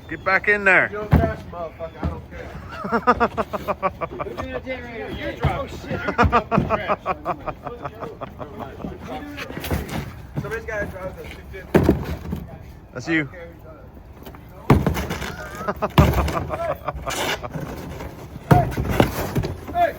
Get back in there. You're trash, motherfucker. I don't care. You're dropping. Oh, shit. You're dropping trash. Somebody's got to drive the 250. That's you. Hey!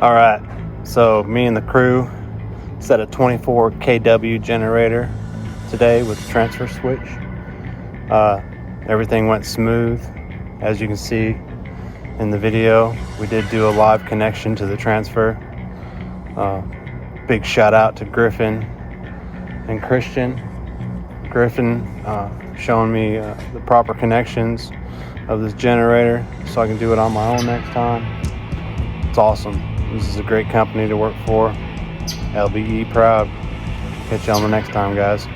All right, so me and the crew set a 24 kW generator today with the transfer switch. Everything went smooth. As you can see in the video, we did do a live connection to the transfer. Big shout out to Griffin and Christian. Griffin showing me the proper connections of this generator so I can do it on my own next time. It's awesome. This is a great company to work for. LBE proud. Catch you on the next time, guys.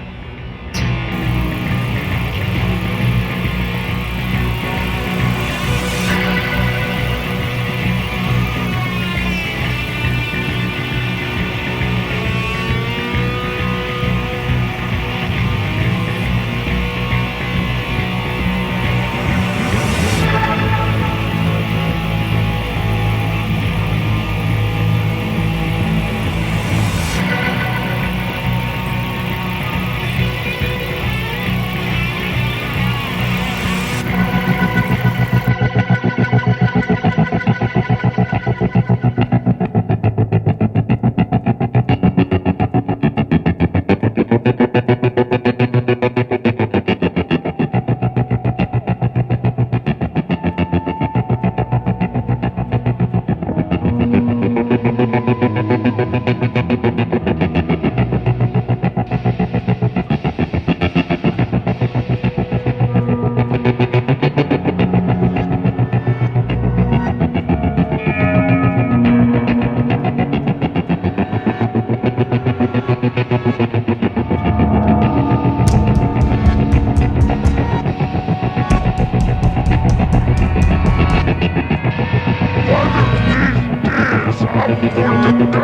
I'm going to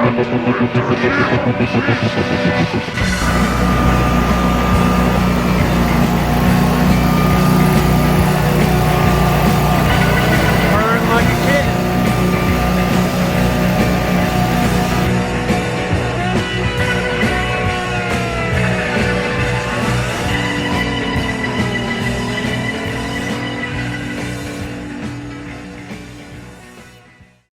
die to